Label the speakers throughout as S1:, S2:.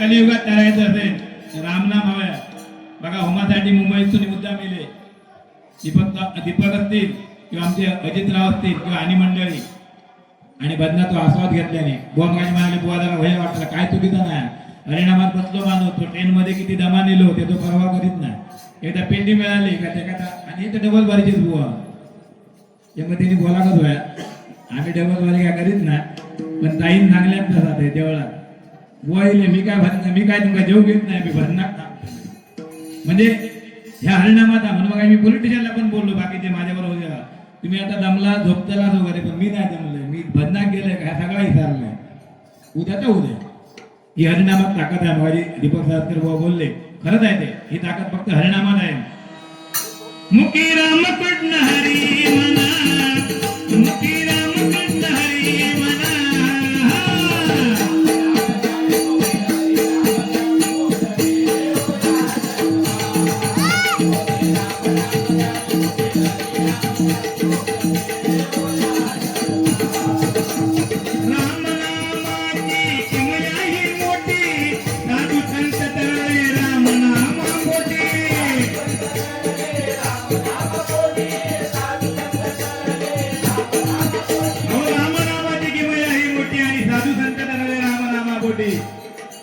S1: कलियुगात करायचं असेल तर रामनाम हवंय. बघा होमासाठी मुंबईतून मुद्दा मिले दीपक असतील किंवा आमचे अजितराव असतील किंवा आणि मंडळी आणि बदना तो आस्वाद घेतल्याने बुवा माझी म्हणाले बुवा जरा भय वाटला काय चुकीचं नाही. हरिनामात बसलो माणूस तो ट्रेन मध्ये किती दमा नेलो ते तो परवा करीत नाही. एकदा पेंडी मिळाली का त्या आणि इथं डबल बारीचे बुवा त्यामुळे त्यांनी बोला का धुया आम्ही डबल बारी काय करीत ना पण ताईन चांगल्यात नसा ते देवळात बुवा येईल मी काय तुमका जेव घेत नाही मी भरणार म्हणजे ह्या हरिनामात म्हणून मग मी पोलीस स्टेशनला पण बोललो बाकीचे माझ्याबरोबर होत्या तुम्ही आता दमला झोपतेलाच वगैरे पण मी नाही जमलोय मी भजनाक गेलोय काय सगळा विचारलाय उद्याचा उद्या ही हरिनामात ताकद आहे. माझी दीपक सावरकर बाबा बोलले खरंच आहे ते ही ताकद फक्त हरिनामात आहे. मुकी राम कृष्ण हरी मना मुकी राम कृष्ण हरी मना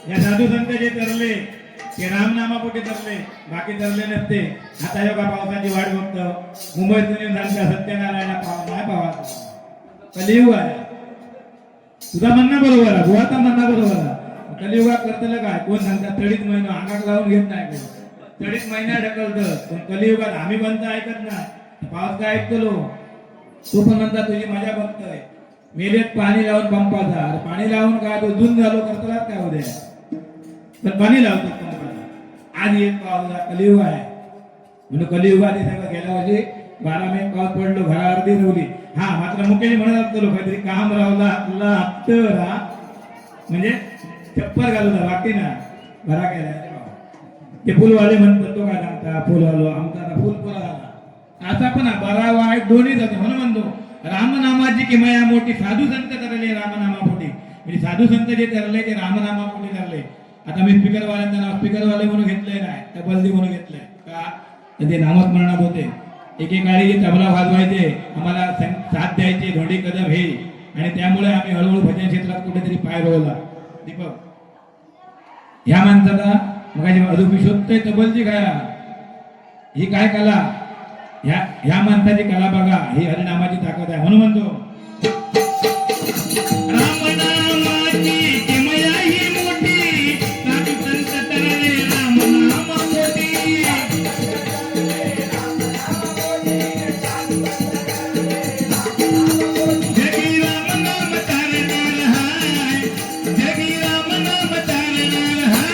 S1: या साधू संत जे तरले ते रामनामापोटी तरले बाकी तरले नसते. आता योगा पावसाची वाट बघतो मुंबईतून येऊन सांगता सत्यनारायण नाही पावा कलियुग आहे. तुझा म्हणणं बरोबर आहे बुवाचा म्हणणं बरोबर आहे. कलियुगात करतलं काय कोण सांगतात तडीत महिना अंगात लावून घेत नाही कोण तडीत महिना ढकलतं पण कलियुगात आम्ही बनता ऐकत नाही पाऊस काय ऐकतो तो पण म्हणता तुझी मजा बघतोय मेलेत पाणी लावून पंपाचा पाणी लावून काय तो जून झालो करतला काय उद्या तर पाणी लावतो पंपाचा आज एक पाऊस कलियुग आहे म्हणून कलियुगात सगळं गेल्या वर्षी 12 मे पाऊस पडलो घरा अर्धी रवली. हा मात्र मुख्याने म्हणत असतो काहीतरी काम रावला तुला हप्ता म्हणजे चप्पर घालू बाकी ना घरा केला ते फुलवाले म्हणतात तो काय सांगता फुलवालो आमचा फुल पुरा झाला असा पण बरा वाईट दोन्ही जाते म्हणून म्हणतो रामनामाची किमया मोठी साधू संत करले रामनामापोटी म्हणजे साधू संत जे करले ते रामनामापोटी करले. आता मी स्पीकरवाल्यांचं नाव स्पीकरवाले म्हणून घेतलंय नाही तर बलदी म्हणून घेतलंय का ते नामस्मरणात होते एकेकाळी जे तबला वाजवायचे आम्हाला साथ द्यायचे धोंडी कदम हे आणि त्यामुळे आम्ही हळूहळू भजन क्षेत्रात कुठेतरी पाय रोवला. दीपक ह्या माणसाला मग अजून शोधतोय तबलची काय ही काय कला ह्या माणसाची कला बघा ही हरिनामाची ताकद आहे. म्हणून म्हणतो रामनामाची किमया ही मोठी साधू संत तरले रामनामापोटी जगी रामनाम तारणार हाय जगी रामनाम तारणार हाय.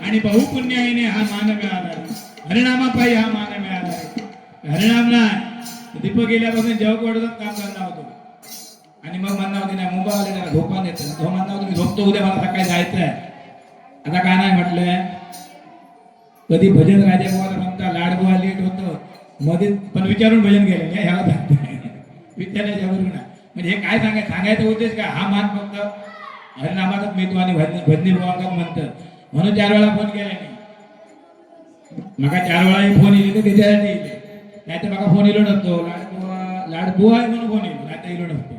S1: आणि बहुपुण्याईने हा मान मिळाला हरिनामा पायी हा मान मिळाला. हरिनाम नाही दीपक गेल्यापासून जेवढं काम करणार होतो आणि मग म्हणणार होते नाही मुंबई आले त्याला झोपा देत तो म्हणणार होतो मी झोपतो उद्या मला सकाळी जायचं आहे. आता काय नाही म्हटलंय कधी भजन राजाबुवाला म्हणता लाडबुवा लेट होतं मध्ये पण विचारून भजन गेलं नाही ह्याला विचारल्याच्यावरून म्हणजे हे काय सांगायचं उद्देश काय हा मान फक्त हरिनामातच मिळतो आणि भजनी बुवांगात म्हणतात म्हणून 4 वेळा फोन केला नाही मग 4 वेळा फोन येईल तर त्याच्यासाठी येईल नाही तर बघा फोन येलो नसतो लाडबुवा आहे म्हणून फोन येईल नाही तर येलो नसतो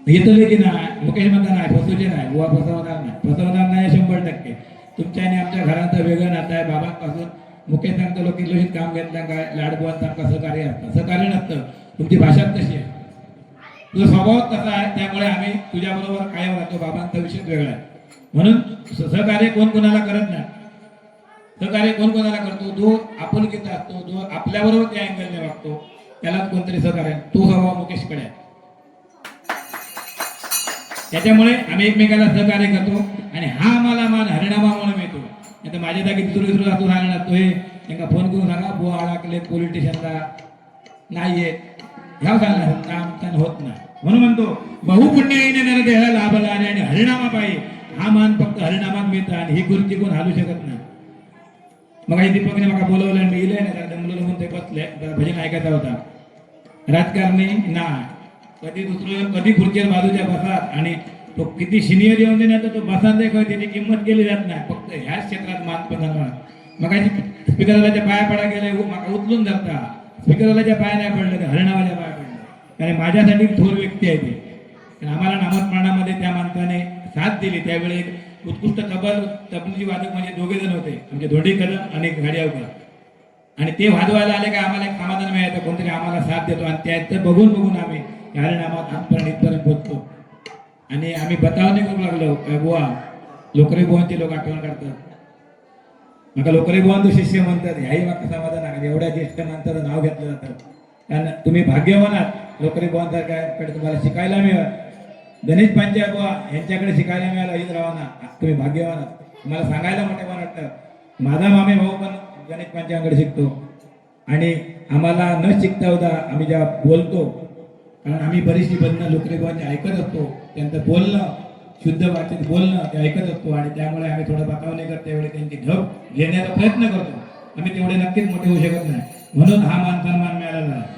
S1: येतले की नाही मुकेश म्हणता नाही फसवचे नाही बुवा फसवणार नाही फसवणार नाही 100%. तुमच्या आणि आमच्या घराचं वेगळं नातं आहे. बाबांपासून मुकेश सांगतो लोक किल्लोशीत काम घेतलं काय लाडबुवांचं आमचं सहकार्य असतं सहकार्य नसतं. तुमची भाषाच तशी आहे तुझा स्वभाव तसा आहे त्यामुळे आम्ही तुझ्याबरोबर कायम राहतो. बाबांचा विषय वेगळा आहे म्हणून सहकार्य कोण कोणाला करत नाही. सहकार्य कोण कोणाला करतो जो आपुलकीचा असतो जो आपल्याबरोबर त्या अँगलने वागतो त्यालाच कोणतरी सहकार्य तो स्वभाव मुकेशकडे आहे. त्याच्यामुळे आम्ही एकमेकाला सहकार्य करतो आणि हा आम्हाला मान हरिनामा म्हणून मिळतो. नाही तर माझ्या जागी दुसरं असतो राहणार तो हे त्यांना फोन करून सांगा बुवा अडकले पोलीस स्टेशनला नाही येत ह्या सांगणार काम होत नाही. म्हणून म्हणतो बहुपुण्याईने नर देहाला लाभला आणि हरिनामा पाहिजे हा मान फक्त हरिनामात मिळतं आणि ही खुर्ची कोण हालू शकत नाही. मग आई दीपकने मला बोलवलं आणि मी इलंय ना दमलेलं म्हणून ते बसले भजन ऐकायचा होता. राजकारणी ना कधी दुसरं कधी खुर्चीवर बाजूच्या बसतात आणि तो किती सिनियर येऊन देणार तर तो बसांचा त्याची किंमत केली जात नाही. फक्त ह्याच क्षेत्रात मानपण मग स्पीकरवाल्याच्या पाया पडा गेले उचलून धरता स्पीकरवाल्याच्या पाया नाही पडलं तर हरिनामाच्या पाया पडलं कारण माझ्यासाठी थोर व्यक्ती आहे ते. आम्हाला नामस्मरणामध्ये त्या माणसाने साथ दिली त्यावेळी उत्कृष्ट तबलची वादक म्हणजे दोघे जण होते म्हणजे धोंडी कदम आणि घाडियावकर आणि ते वाजवायला आले का आम्हाला एक समाधान मिळायचं कोणतरी आम्हाला साथ देतो आणि त्याचं बघून बघून आम्ही हरिनामात आजपर्यंत इथपर्यंत पोहोचतो. आणि आम्ही बतावणे करू लागलो बुवा लोकरे बुवांचे लोक आठवण काढतात मग लोकरे बुवांचं शिष्य म्हणतात ह्याही मागचं समाधान आहे एवढ्या ज्येष्ठ माणसाचं नाव घेतलं जातं कारण तुम्ही भाग्यवान आहात. लोकरे बुवांसारख्याकडे तुम्हाला शिकायला मिळत गणेश पांच्या बुवा यांच्याकडे शिकायला मिळालं अजितरावांना तुम्ही भाग्यवान आहात. मला सांगायला मोठे वाटतं माझा मामे भाऊ पण गणेश पांच्याकडे शिकतो आणि आम्हाला न शिकता होता आम्ही जेव्हा बोलतो कारण आम्ही बरीचशी बंधनं लोकरे बुवांची ऐकत असतो त्यांचं बोलणं शुद्ध भाषेत बोलणं ते ऐकत असतो आणि त्यामुळे आम्ही थोडं बतावणे करतो त्यावेळी त्यांची ढब घेण्याचा प्रयत्न करतो. आम्ही तेवढे नक्कीच मोठे होऊ शकत नाही म्हणून हा मान सन्मान मिळालेला आहे.